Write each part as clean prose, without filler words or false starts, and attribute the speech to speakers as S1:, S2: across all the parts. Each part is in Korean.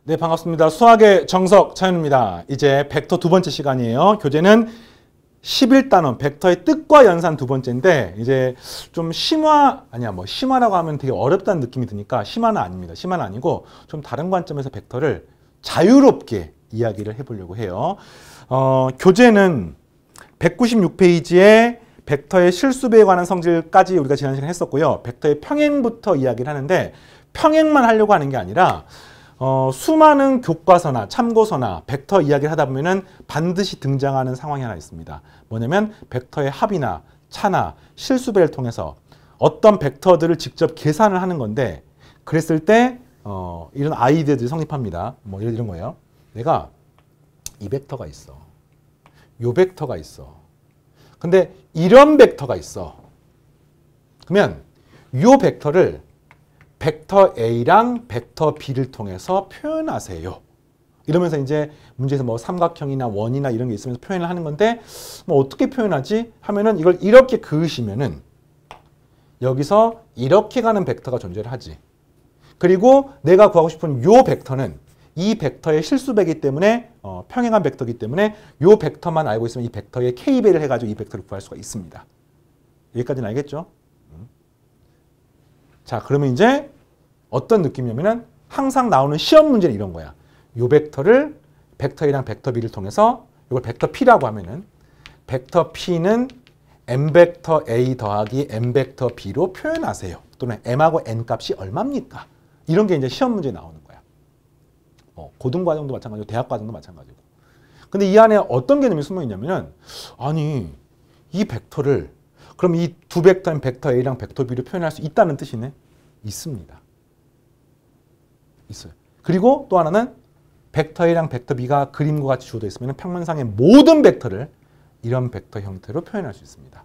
S1: 네, 반갑습니다. 수학의 정석 차윤입니다. 이제 벡터 두 번째 시간이에요. 교재는 11단원 벡터의 뜻과 연산 두 번째인데 이제 좀 심화라고 하면 되게 어렵다는 느낌이 드니까 심화는 아닙니다. 심화는 아니고 좀 다른 관점에서 벡터를 자유롭게 이야기를 해보려고 해요. 교재는 196페이지에 벡터의 실수배에 관한 성질까지 우리가 지난 시간에 했었고요. 벡터의 평행부터 이야기를 하는데 평행만 하려고 하는 게 아니라 수많은 교과서나 참고서나 벡터 이야기를 하다 보면은 반드시 등장하는 상황이 하나 있습니다. 뭐냐면 벡터의 합이나 차나 실수배를 통해서 어떤 벡터들을 직접 계산을 하는 건데 그랬을 때 이런 아이디어들이 성립합니다. 뭐 이런 거예요. 내가 이 벡터가 있어. 요 벡터가 있어. 근데 이런 벡터가 있어. 그러면 요 벡터를 벡터 A랑 벡터 B를 통해서 표현하세요. 이러면서 이제 문제에서 뭐 삼각형이나 원이나 이런 게 있으면서 표현을 하는 건데 뭐 어떻게 표현하지? 하면은 이걸 이렇게 그으시면은 여기서 이렇게 가는 벡터가 존재를 하지. 그리고 내가 구하고 싶은 요 벡터는 이 벡터의 실수배이기 때문에 평행한 벡터이기 때문에 요 벡터만 알고 있으면 이 벡터의 K배를 해가지고 이 벡터를 구할 수가 있습니다. 여기까지는 알겠죠? 자, 그러면 이제 어떤 느낌이냐면은 항상 나오는 시험 문제는 이런 거야. 요 벡터를 벡터 A랑 벡터 B를 통해서 이걸 벡터 P라고 하면은 벡터 P는 M 벡터 A 더하기 M 벡터 B로 표현하세요. 또는 M하고 N 값이 얼마입니까? 이런 게 이제 시험 문제에 나오는 거야. 고등과정도 마찬가지고 대학과정도 마찬가지고. 근데 이 안에 어떤 개념이 숨어 있냐면은 아니 이 벡터를 그럼 이 두 벡터인 벡터 A랑 벡터 B를 표현할 수 있다는 뜻이네? 있습니다. 있어요. 그리고 또 하나는 벡터 A랑 벡터 B가 그림과 같이 주어져 있으면 평면상의 모든 벡터를 이런 벡터 형태로 표현할 수 있습니다.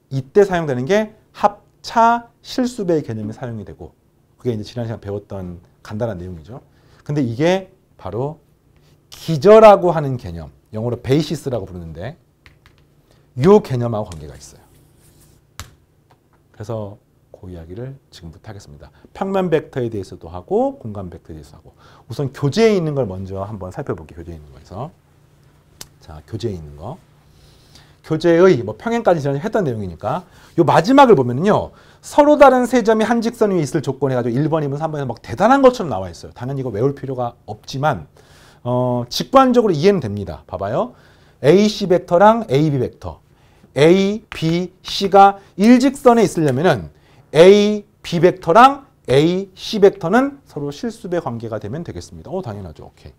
S1: 이때 사용되는 게 합차 실수배의 개념이 사용이 되고 그게 이제 지난 시간 배웠던 간단한 내용이죠. 근데 이게 바로 기저라고 하는 개념, 영어로 베이시스라고 부르는데 이 개념하고 관계가 있어요. 그래서 그 이야기를 지금부터 하겠습니다. 평면 벡터에 대해서도 하고 공간 벡터에 대해서 하고 우선 교재에 있는 걸 먼저 한번 살펴볼게요. 교재에 있는 거에서. 자, 교재에 있는 거. 교재의 뭐 평행까지 전에 했던 내용이니까 요 마지막을 보면은요. 서로 다른 세 점이 한 직선 위에 있을 조건 해가지고 1번, 2번, 3번에서 막 대단한 것처럼 나와 있어요. 당연히 이거 외울 필요가 없지만 직관적으로 이해는 됩니다. 봐봐요. AC 벡터랑 AB 벡터. A, B, C가 일직선에 있으려면은 A, B 벡터랑 A, C 벡터는 서로 실수배 관계가 되면 되겠습니다. 당연하죠. 오케이.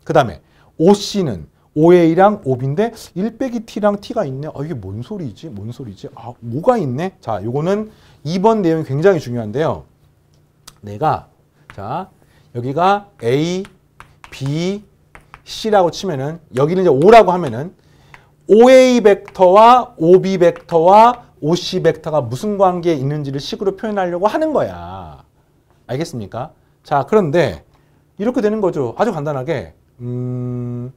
S1: 그 다음에 OC는 OA랑 OB인데 1 빼기 T랑 T가 있네. 이게 뭔 소리지? 뭔 소리지? O가 있네. 자, 요거는 2번 내용이 굉장히 중요한데요. 자, 여기가 A, B, C라고 치면은 여기는 이제 O라고 하면은 OA 벡터와 OB 벡터와 OC 벡터가 무슨 관계에 있는지를 식으로 표현하려고 하는 거야. 알겠습니까? 자, 그런데 이렇게 되는 거죠. 아주 간단하게 지금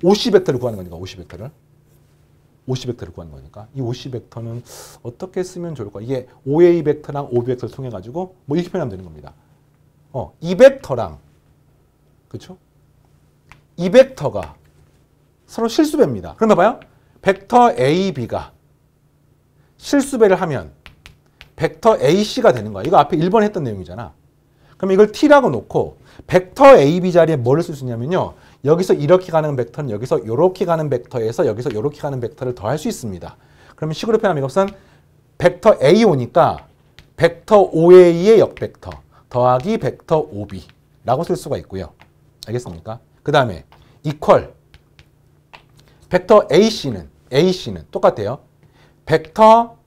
S1: OC 벡터를 구하는 거니까 OC 벡터를 구하는 거니까 이 OC 벡터는 어떻게 쓰면 좋을까? 이게 OA 벡터랑 OB 벡터를 통해 가지고 뭐 이렇게 표현하면 되는 겁니다. 이 벡터랑 그렇죠? 이 벡터가 서로 실수배입니다. 그럼 봐봐요. 벡터 AB가 실수배를 하면 벡터 AC가 되는 거야. 이거 앞에 1번 했던 내용이잖아. 그럼 이걸 T라고 놓고 벡터 AB 자리에 뭐를 쓸 수 있냐면요. 여기서 이렇게 가는 벡터는 여기서 이렇게 가는 벡터에서 여기서 이렇게 가는 벡터를 더할 수 있습니다. 그러면 식으로 표현하면 이것은 벡터 A 오니까 벡터 OA의 역벡터 더하기 벡터 OB라고 쓸 수가 있고요. 알겠습니까? 그 다음에 이퀄 벡터 AC는 똑같아요. 벡터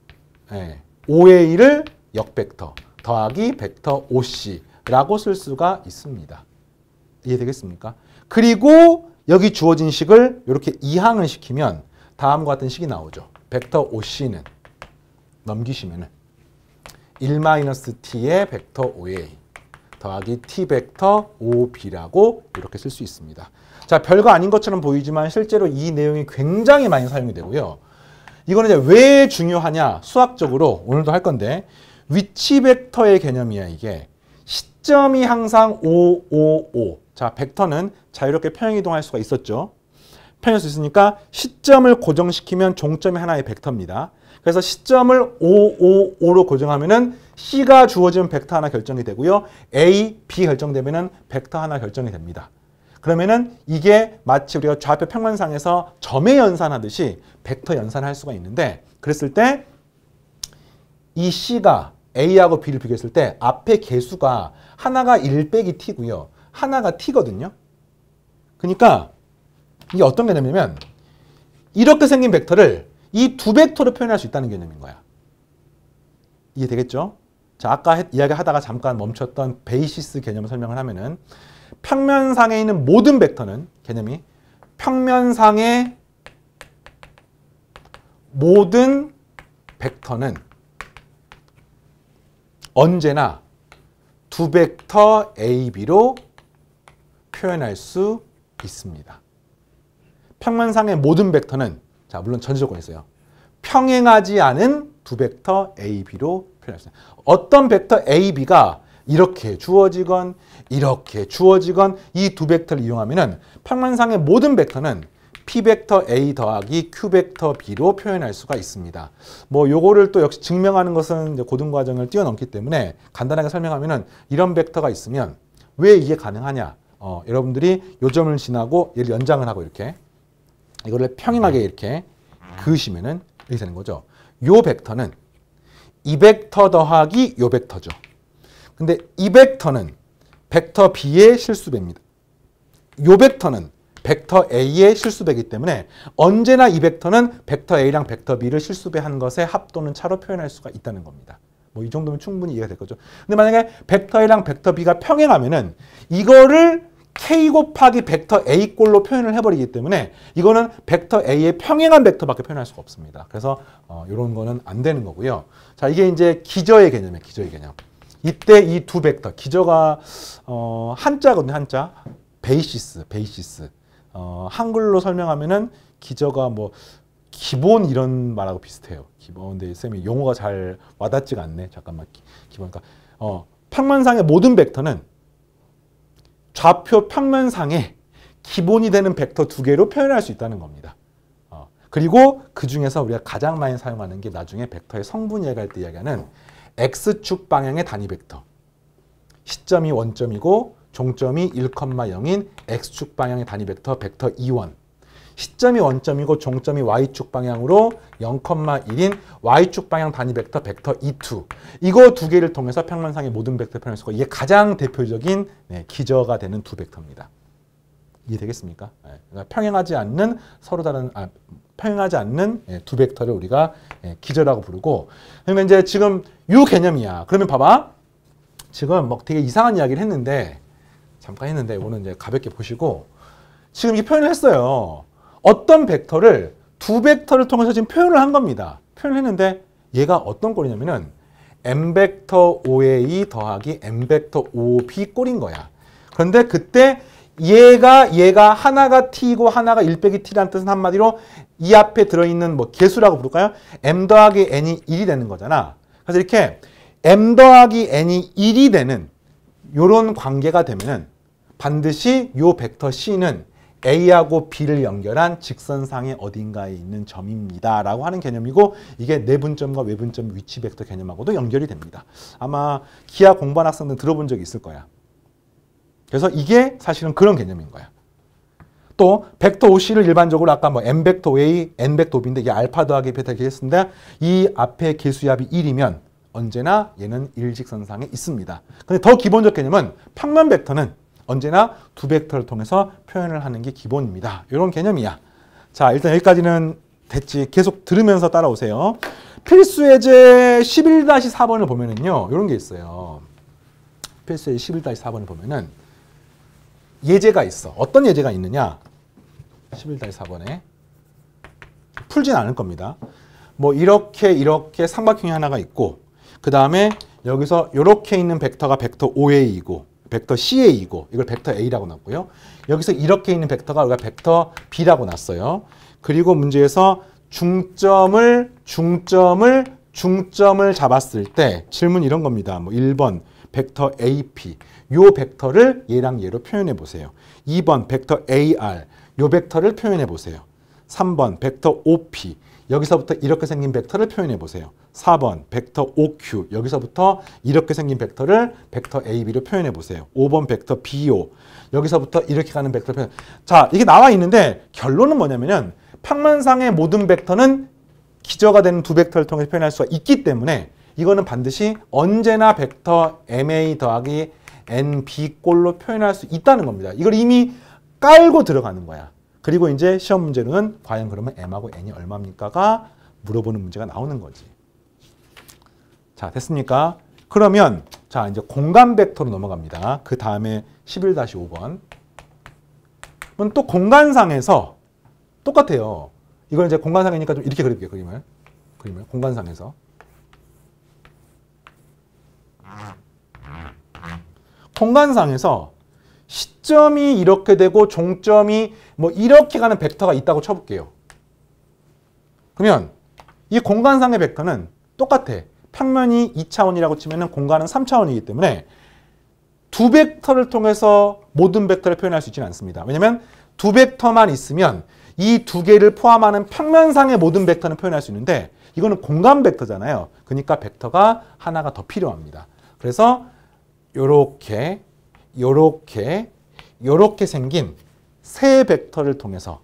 S1: OA를 역벡터 더하기 벡터 OC라고 쓸 수가 있습니다. 이해되겠습니까? 그리고 여기 주어진 식을 이렇게 이항을 시키면 다음과 같은 식이 나오죠. 벡터 OC는 넘기시면은 1-t의 벡터 OA 더하기 t 벡터 OB라고 이렇게 쓸 수 있습니다. 자, 별거 아닌 것처럼 보이지만 실제로 이 내용이 굉장히 많이 사용이 되고요. 이거는 이제 왜 중요하냐? 수학적으로 오늘도 할 건데 위치 벡터의 개념이야, 이게. 시점이 항상 5, 5, 5. 자, 벡터는 자유롭게 평행 이동할 수가 있었죠. 평행할 수 있으니까 시점을 고정시키면 종점이 하나의 벡터입니다. 그래서 시점을 5, 5, 5로 고정하면은 C가 주어지면 벡터 하나 결정이 되고요. A, B 결정되면은 벡터 하나 결정이 됩니다. 그러면은 이게 마치 우리가 좌표 평면상에서 점의 연산하듯이 벡터 연산할 수가 있는데, 그랬을 때 이 C가 A하고 B를 비교했을 때 앞에 개수가 하나가 1 빼기 T고요. 하나가 T거든요. 그러니까 이게 어떤 개념이냐면 이렇게 생긴 벡터를 이 두 벡터로 표현할 수 있다는 개념인 거야. 이해되겠죠? 자, 아까 이야기하다가 잠깐 멈췄던 베이시스 개념을 설명을 하면은 평면상에 있는 모든 벡터는 개념이 평면상의 모든 벡터는 언제나 두 벡터 A, B로 표현할 수 있습니다. 평면상의 모든 벡터는 자, 물론 전제 조건이 있어요. 평행하지 않은 두 벡터 A, B로 표현할 수 있습니다. 어떤 벡터 A, B가 이렇게 주어지건 이렇게 주어지건 이 두 벡터를 이용하면은 평면상의 모든 벡터는 P 벡터 A 더하기 Q 벡터 B로 표현할 수가 있습니다. 뭐 요거를 또 역시 증명하는 것은 이제 고등 과정을 뛰어넘기 때문에 간단하게 설명하면은 이런 벡터가 있으면 왜 이게 가능하냐? 여러분들이 요 점을 지나고 얘를 연장을 하고 이렇게 이거를 평행하게 이렇게 그으시면은 이렇게 되는 거죠. 요 벡터는 이 벡터 더하기 요 벡터죠. 근데 이 벡터는 벡터 B의 실수배입니다. 요 벡터는 벡터 A의 실수배이기 때문에 언제나 이 벡터는 벡터 A랑 벡터 B를 실수배한 것의 합 또는 차로 표현할 수가 있다는 겁니다. 뭐 이 정도면 충분히 이해가 될 거죠. 근데 만약에 벡터 A랑 벡터 B가 평행하면은 이거를 K 곱하기 벡터 A 꼴로 표현을 해버리기 때문에 이거는 벡터 A의 평행한 벡터밖에 표현할 수가 없습니다. 그래서 이런 거는 안 되는 거고요. 자, 이게 이제 기저의 개념이에요. 기저의 개념. 이때 이 두 벡터, 기저가 한자거든요. 한자. 베이시스. 한글로 설명하면은 기저가 뭐 기본 이런 말하고 비슷해요. 기본. 근데 쌤이 용어가 잘 와닿지가 않네. 잠깐만. 기본. 그러니까 평면상의 모든 벡터는 좌표 평면상에 기본이 되는 벡터 두 개로 표현할 수 있다는 겁니다. 그리고 그 중에서 우리가 가장 많이 사용하는 게 나중에 벡터의 성분 이야기할 때 이야기하는 X축 방향의 단위 벡터. 시점이 원점이고 종점이 1,0인 X축 방향의 단위 벡터, 벡터 2원. 시점이 원점이고 종점이 Y축 방향으로 0,1인 Y축 방향 단위 벡터, 벡터 2,2. 이거 두 개를 통해서 평면상의 모든 벡터 표현할 수 있고 이게 가장 대표적인 기저가 되는 두 벡터입니다. 이해되겠습니까? 그러니까 평행하지 않는 서로 다른 평행하지 않는 두 벡터를 우리가 기저라고 부르고, 그러니까 이제 지금 이 개념이야. 그러면 봐봐. 지금 뭐 되게 이상한 이야기를 했는데 잠깐 했는데 이거는 이제 가볍게 보시고 지금 이 표현을 했어요. 어떤 벡터를 두 벡터를 통해서 지금 표현을 한 겁니다. 표현을 했는데 얘가 어떤 꼴이냐면은 M 벡터 OA 더하기 M 벡터 OB 꼴인 거야. 그런데 그때 얘가 하나가 T이고 하나가 1 빼기 T라는 뜻은 한마디로 이 앞에 들어있는 뭐 개수라고 부를까요? M 더하기 N이 1이 되는 거잖아. 그래서 이렇게 M 더하기 N이 1이 되는 요런 관계가 되면은 반드시 요 벡터 C는 A하고 B를 연결한 직선상의 어딘가에 있는 점입니다. 라고 하는 개념이고 이게 내분점과 외분점 위치 벡터 개념하고도 연결이 됩니다. 아마 기하 공부한 학생들 들어본 적이 있을 거야. 그래서 이게 사실은 그런 개념인 거야. 또 벡터 OC를 일반적으로 아까 뭐 M 벡터 A, N 벡터 OB인데 이게 알파 더하기 베타 이렇게 했습니다. 이 앞에 개수합이 1이면 언제나 얘는 일직선상에 있습니다. 근데 더 기본적 개념은 평면 벡터는 언제나 두 벡터를 통해서 표현을 하는 게 기본입니다. 이런 개념이야. 자, 일단 여기까지는 됐지. 계속 들으면서 따라오세요. 필수예제 11-4번을 보면은요. 이런 게 있어요. 필수예제 11-4번을 보면은 예제가 있어. 어떤 예제가 있느냐? 11-4번에 풀진 않을 겁니다. 뭐 이렇게 삼각형이 하나가 있고 그 다음에 여기서 이렇게 있는 벡터가 벡터 OA이고 벡터 CA이고 이걸 벡터 A라고 놨고요. 여기서 이렇게 있는 벡터가 우리가 벡터 B라고 놨어요. 그리고 문제에서 중점을 중점을 잡았을 때 질문 이런 겁니다. 뭐 1번 벡터 AP 요 벡터를 얘랑 얘로 표현해 보세요. 2번 벡터 AR 요 벡터를 표현해 보세요. 3번 벡터 OP 여기서부터 이렇게 생긴 벡터를 표현해 보세요. 4번 벡터 OQ 여기서부터 이렇게 생긴 벡터를 벡터 AB로 표현해 보세요. 5번 벡터 BO 여기서부터 이렇게 가는 벡터 표현. 자, 이게 나와 있는데 결론은 뭐냐면은 평면상의 모든 벡터는 기저가 되는 두 벡터를 통해 표현할 수가 있기 때문에 이거는 반드시 언제나 벡터 MA 더하기 NB 꼴로 표현할 수 있다는 겁니다. 이걸 이미 깔고 들어가는 거야. 그리고 이제 시험 문제로는 과연 그러면 M하고 N이 얼마입니까가 물어보는 문제가 나오는 거지. 자, 됐습니까? 그러면 자, 이제 공간 벡터로 넘어갑니다. 그 다음에 11-5번. 그럼 또 공간상에서 똑같아요. 이건 이제 공간상이니까 좀 이렇게 그릴게요. 그림을 공간상에서. 공간상에서 시점이 이렇게 되고 종점이 뭐 이렇게 가는 벡터가 있다고 쳐볼게요. 그러면 이 공간상의 벡터는 똑같아. 평면이 2차원이라고 치면 공간은 3차원이기 때문에 두 벡터를 통해서 모든 벡터를 표현할 수 있지는 않습니다. 왜냐하면 두 벡터만 있으면 이 두 개를 포함하는 평면상의 모든 벡터는 표현할 수 있는데 이거는 공간 벡터잖아요. 그러니까 벡터가 하나가 더 필요합니다. 그래서 요렇게 생긴 세 벡터를 통해서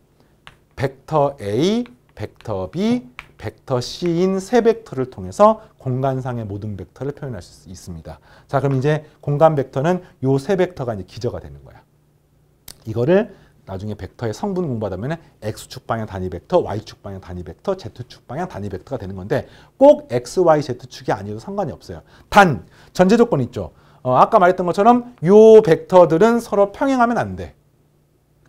S1: 벡터 A, 벡터 B, 벡터 C인 세 벡터를 통해서 공간상의 모든 벡터를 표현할 수 있습니다. 자, 그럼 이제 공간 벡터는 요 세 벡터가 이제 기저가 되는 거야. 이거를 나중에 벡터의 성분 공부하다면 X축 방향 단위 벡터, Y축 방향 단위 벡터, Z축 방향 단위 벡터가 되는 건데 꼭 X, Y, Z축이 아니어도 상관이 없어요. 단, 전제 조건 있죠. 아까 말했던 것처럼 요 벡터들은 서로 평행하면 안 돼.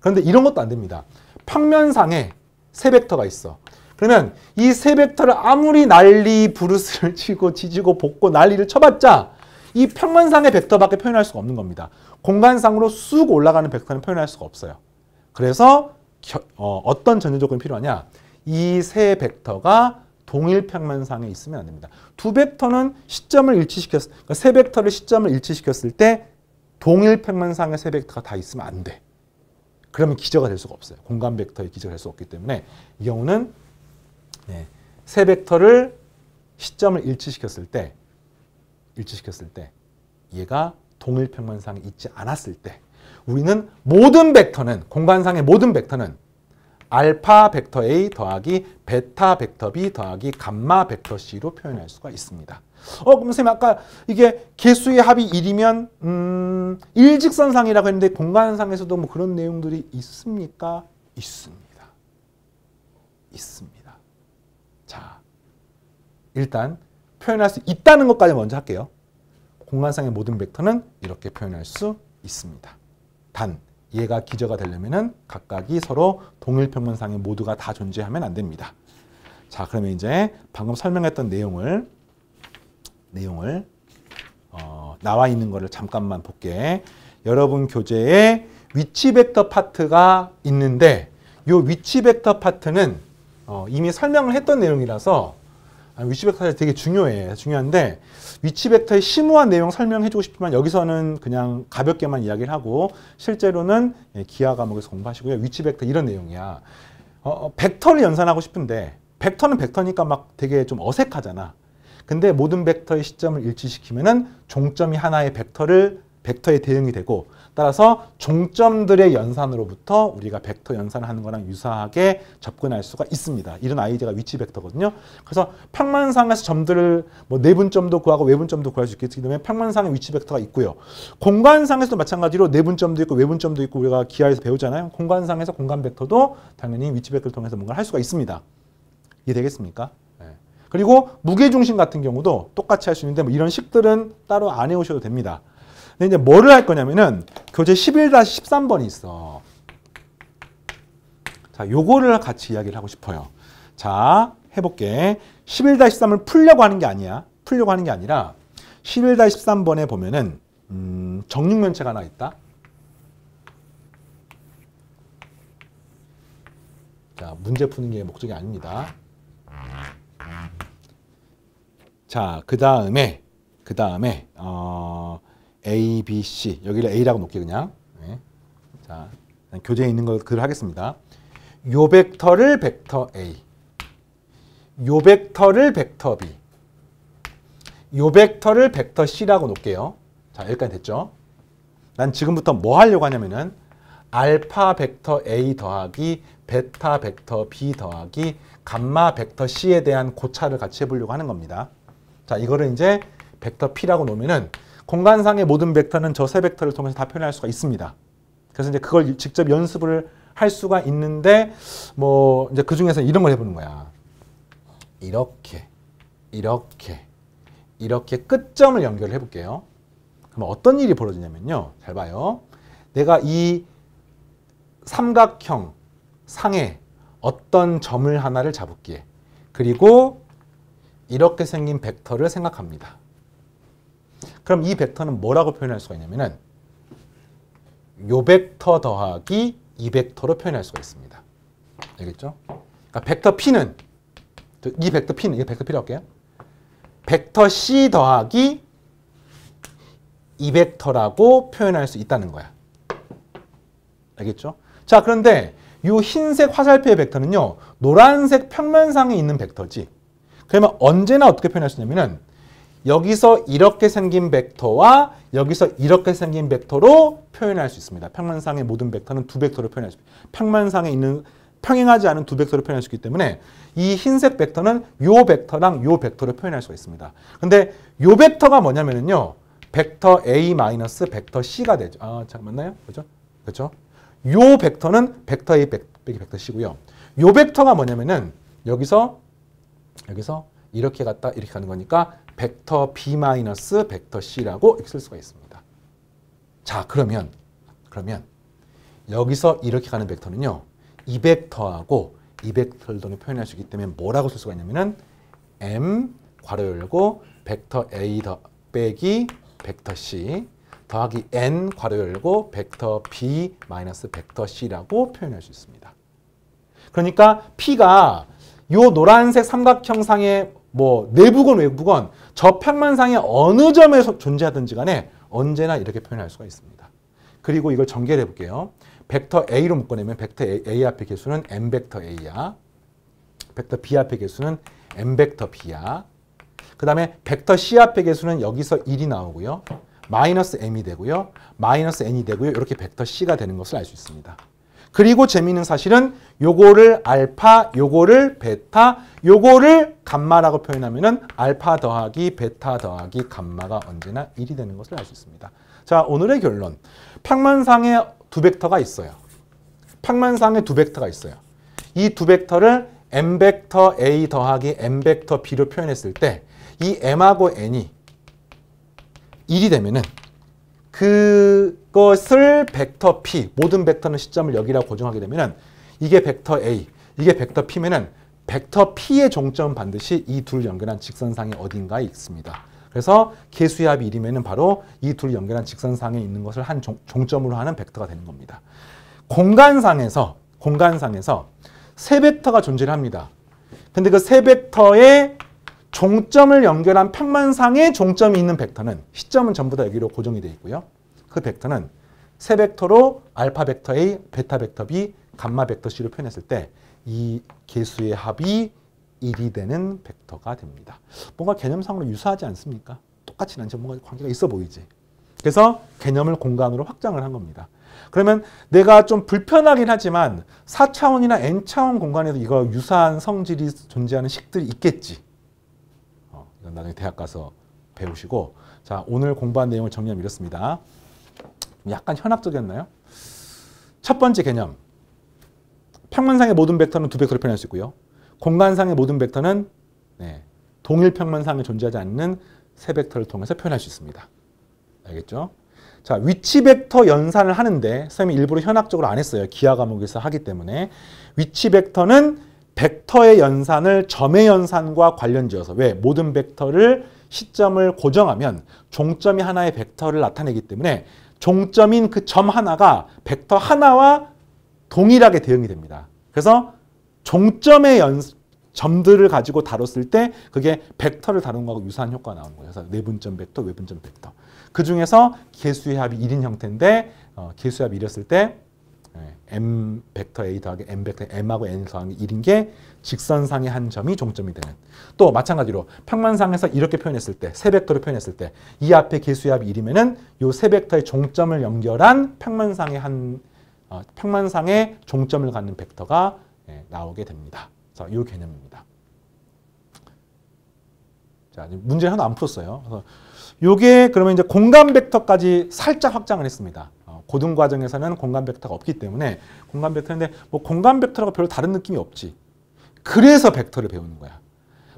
S1: 그런데 이런 것도 안 됩니다. 평면상에 세 벡터가 있어. 그러면 이 세 벡터를 아무리 난리 부르스를 치고 지지고 볶고 난리를 쳐봤자 이 평면상의 벡터밖에 표현할 수가 없는 겁니다. 공간상으로 쑥 올라가는 벡터는 표현할 수가 없어요. 그래서 어떤 전제 조건이 필요하냐? 이 세 벡터가 동일 평면상에 있으면 안 됩니다. 두 벡터는 시점을 그러니까 세 벡터를 시점을 일치시켰을 때 동일 평면상의 세 벡터가 다 있으면 안 돼. 그러면 기저가 될 수가 없어요. 공간 벡터의 기저가 될 수 없기 때문에 이 경우는 세 벡터를 시점을 일치시켰을 때 얘가 동일 평면상에 있지 않았을 때 우리는 모든 벡터는 공간상의 모든 벡터는 알파 벡터 A 더하기 베타 벡터 B 더하기 감마 벡터 C로 표현할 수가 있습니다. 그럼 선생님 아까 이게 개수의 합이 1이면 일직선상이라고 했는데 공간상에서도 뭐 그런 내용들이 있습니까? 있습니다. 자, 일단 표현할 수 있다는 것까지 먼저 할게요. 공간상의 모든 벡터는 이렇게 표현할 수 있습니다. 단, 얘가 기저가 되려면은 각각이 서로 동일 평면상에 모두가 다 존재하면 안 됩니다. 자, 그러면 이제 방금 설명했던 내용을 나와 있는 거를 잠깐만 볼게. 여러분 교재에 위치 벡터 파트가 있는데 이 위치 벡터 파트는 이미 설명을 했던 내용이라서 위치 벡터가 되게 중요한데 위치 벡터의 심오한 내용 설명해주고 싶지만 여기서는 그냥 가볍게만 이야기를 하고 실제로는 기하 과목에서 공부하시고요. 위치 벡터 이런 내용이야. 벡터를 연산하고 싶은데 벡터는 벡터니까 막 되게 좀 어색하잖아. 근데 모든 벡터의 시점을 일치시키면은 종점이 하나의 벡터의 대응이 되고 따라서 종점들의 연산으로부터 우리가 벡터 연산을 하는 거랑 유사하게 접근할 수가 있습니다. 이런 아이디어가 위치 벡터거든요. 그래서 평면상에서 점들을 뭐 내분점도 구하고 외분점도 구할 수 있기 때문에 평면상에 위치 벡터가 있고요. 공간상에서도 마찬가지로 내분점도 있고 외분점도 있고 우리가 기하에서 배우잖아요. 공간상에서 공간 벡터도 당연히 위치 벡터를 통해서 뭔가를 할 수가 있습니다. 이해되겠습니까? 그리고 무게중심 같은 경우도 똑같이 할 수 있는데 뭐 이런 식들은 따로 안 해오셔도 됩니다. 근데 이제 뭐를 할 거냐면은 교재 11-13번이 있어. 자, 요거를 같이 이야기를 하고 싶어요. 자, 해볼게. 11-13을 풀려고 하는 게 아니라 11-13번에 보면은 정육면체가 하나 있다. 자, 문제 푸는 게 목적이 아닙니다. 자, 그 다음에 A, B, C 여기를 A라고 놓게 그냥. 네. 자, 교재에 있는 걸 그대로 하겠습니다. 요 벡터를 벡터 A, 요 벡터를 벡터 B, 요 벡터를 벡터 C라고 놓을게요. 자, 여기까지 됐죠? 난 지금부터 뭐 하려고 하냐면은 알파 벡터 A 더하기 베타 벡터 B 더하기 감마 벡터 C에 대한 고차를 같이 해보려고 하는 겁니다. 자, 이거를 이제 벡터 P라고 놓으면은 공간상의 모든 벡터는 저 세 벡터를 통해서 다 표현할 수가 있습니다. 그래서 이제 그걸 직접 연습을 할 수가 있는데 뭐 이제 그 중에서 이런 걸 해보는 거야. 이렇게 끝점을 연결을 해볼게요. 그럼 어떤 일이 벌어지냐면요. 잘 봐요. 내가 이 삼각형 상에 어떤 점을 하나를 잡을게. 그리고 이렇게 생긴 벡터를 생각합니다. 그럼 이 벡터는 뭐라고 표현할 수가 있냐면은 요 벡터 더하기 이 벡터로 표현할 수가 있습니다. 알겠죠? 그러니까 벡터 P는 이 벡터 P라고 할게요. 벡터 C 더하기 이 벡터라고 표현할 수 있다는 거야. 알겠죠? 자, 그런데 이 흰색 화살표의 벡터는요. 노란색 평면상에 있는 벡터지. 그러면 언제나 어떻게 표현할 수 있냐면은 여기서 이렇게 생긴 벡터와 여기서 이렇게 생긴 벡터로 표현할 수 있습니다. 평면상의 모든 벡터는 두 벡터로 표현할 수 있습니다. 평면상에 있는 평행하지 않은 두 벡터로 표현할 수 있기 때문에 이 흰색 벡터는 요 벡터랑 요 벡터로 표현할 수가 있습니다. 근데 요 벡터가 뭐냐면은요. 벡터 A 마이너스 벡터 C가 되죠. 아, 자, 맞나요? 그죠? 그렇죠? 요 벡터는 벡터 A 빼기 벡터 C고요. 요 벡터가 뭐냐면은 여기서 이렇게 갔다 이렇게 가는 거니까 벡터 B 마이너스 벡터 C라고 이렇게 쓸 수가 있습니다. 자, 그러면 여기서 이렇게 가는 벡터는요. 이 벡터하고 이 벡터를 표현할 수 있기 때문에 뭐라고 쓸 수가 있냐면은 M 괄호 열고 벡터 A 더 빼기 벡터 C 더하기 N 괄호 열고 벡터 B 마이너스 벡터 C라고 표현할 수 있습니다. 그러니까 P가 요 노란색 삼각형상의 뭐 내부건 외부건 저 평면상의 어느 점에서 존재하든지 간에 언제나 이렇게 표현할 수가 있습니다. 그리고 이걸 전개해 볼게요. 벡터 A로 묶어내면 벡터 A 앞의 개수는 M 벡터 A야. 벡터 B 앞의 개수는 M 벡터 B야. 그 다음에 벡터 C 앞의 개수는 여기서 1이 나오고요. 마이너스 M이 되고요. 마이너스 N이 되고요. 이렇게 벡터 C가 되는 것을 알 수 있습니다. 그리고 재미있는 사실은 요거를 알파, 요거를 베타, 요거를 감마라고 표현하면은 알파 더하기 베타 더하기 감마가 언제나 1이 되는 것을 알 수 있습니다. 자, 오늘의 결론. 평면상에 두 벡터가 있어요. 평면상에 두 벡터가 있어요. 이 두 벡터를 M 벡터 A 더하기 M 벡터 B로 표현했을 때 이 M하고 N이 1이 되면은 그것을 벡터 P, 모든 벡터는 시점을 여기라고 고정하게 되면은 이게 벡터 A, 이게 벡터 P면은 벡터 P의 종점은 반드시 이 둘 연결한 직선상에 어딘가에 있습니다. 그래서 개수의 합이 1이면은 바로 이 둘 연결한 직선상에 있는 것을 한 종점으로 하는 벡터가 되는 겁니다. 공간상에서 세 벡터가 존재를 합니다. 근데 그 세 벡터의 종점을 연결한 평면상에 종점이 있는 벡터는 시점은 전부 다 여기로 고정이 되어 있고요. 그 벡터는 세 벡터로 알파 벡터 A, 베타 벡터 B, 감마 벡터 C로 표현했을 때 이 개수의 합이 1이 되는 벡터가 됩니다. 뭔가 개념상으로 유사하지 않습니까? 똑같진 않죠. 뭔가 관계가 있어 보이지. 그래서 개념을 공간으로 확장을 한 겁니다. 그러면 내가 좀 불편하긴 하지만 4차원이나 N차원 공간에도 이거 유사한 성질이 존재하는 식들이 있겠지. 이건 나중에 대학 가서 배우시고. 자, 오늘 공부한 내용을 정리하면 이렇습니다. 약간 현학적이었나요? 첫 번째 개념. 평면상의 모든 벡터는 두 벡터로 표현할 수 있고요. 공간상의 모든 벡터는 동일 평면상에 존재하지 않는 세 벡터를 통해서 표현할 수 있습니다. 알겠죠? 자, 위치 벡터 연산을 하는데 선생님이 일부러 현학적으로 안 했어요. 기하 과목에서 하기 때문에. 위치 벡터는 벡터의 연산을 점의 연산과 관련지어서 왜? 모든 벡터를 시점을 고정하면 종점이 하나의 벡터를 나타내기 때문에 종점인 그 점 하나가 벡터 하나와 동일하게 대응이 됩니다. 그래서 종점의 점들을 가지고 다뤘을 때 그게 벡터를 다룬 거하고 유사한 효과가 나오는 거예요. 그래서 내분점 벡터, 외분점 벡터. 그 중에서 개수의 합이 1인 형태인데 개수의 합이 1이었을 때 m 벡터 a 더하기 m 벡터 m하고 n을 더하는 게 1인 게 직선상의 한 점이 종점이 되는. 또 마찬가지로 평면상에서 이렇게 표현했을 때, 세 벡터로 표현했을 때 이 앞에 개수의 합이 1이면은 요 세 벡터의 종점을 연결한 평면상의 종점을 갖는 벡터가 나오게 됩니다. 자, 이 개념입니다. 자, 문제 하나 안 풀었어요. 그래서 요게 그러면 이제 공간 벡터까지 살짝 확장을 했습니다. 고등 과정에서는 공간 벡터가 없기 때문에 공간 벡터인데 뭐 공간 벡터라고 별로 다른 느낌이 없지. 그래서 벡터를 배우는 거야.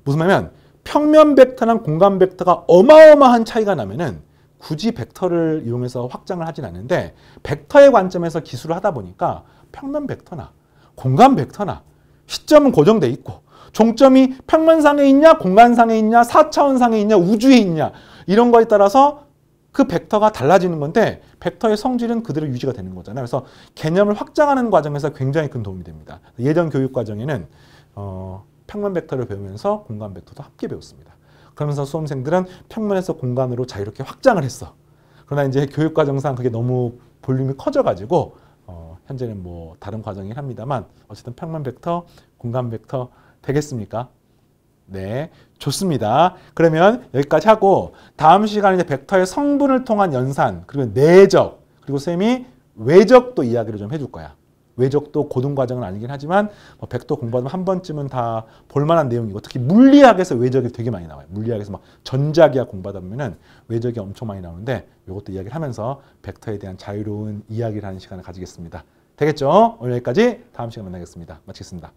S1: 무슨 말이냐면 평면 벡터랑 공간 벡터가 어마어마한 차이가 나면은 굳이 벡터를 이용해서 확장을 하진 않는데 벡터의 관점에서 기술을 하다 보니까 평면 벡터나 공간 벡터나 시점은 고정돼 있고 종점이 평면상에 있냐 공간상에 있냐 4차원상에 있냐 우주에 있냐 이런 거에 따라서 그 벡터가 달라지는 건데 벡터의 성질은 그대로 유지가 되는 거잖아요. 그래서 개념을 확장하는 과정에서 굉장히 큰 도움이 됩니다. 예전 교육 과정에는 평면 벡터를 배우면서 공간 벡터도 함께 배웠습니다. 그러면서 수험생들은 평면에서 공간으로 자유롭게 확장을 했어. 그러나 이제 교육 과정상 그게 너무 볼륨이 커져가지고 현재는 뭐 다른 과정이긴 합니다만 어쨌든 평면 벡터, 공간 벡터 되겠습니까? 네, 좋습니다. 그러면 여기까지 하고 다음 시간에 이제 벡터의 성분을 통한 연산 그리고 내적 그리고 쌤이 외적도 이야기를 좀 해줄 거야. 외적도 고등 과정은 아니긴 하지만 벡터 공부하면 한 번쯤은 다 볼만한 내용이고 특히 물리학에서 외적이 되게 많이 나와요. 물리학에서 막 전자기학 공부하다 보면은 외적이 엄청 많이 나오는데 이것도 이야기를 하면서 벡터에 대한 자유로운 이야기를 하는 시간을 가지겠습니다. 되겠죠? 오늘 여기까지 다음 시간에 만나겠습니다. 마치겠습니다.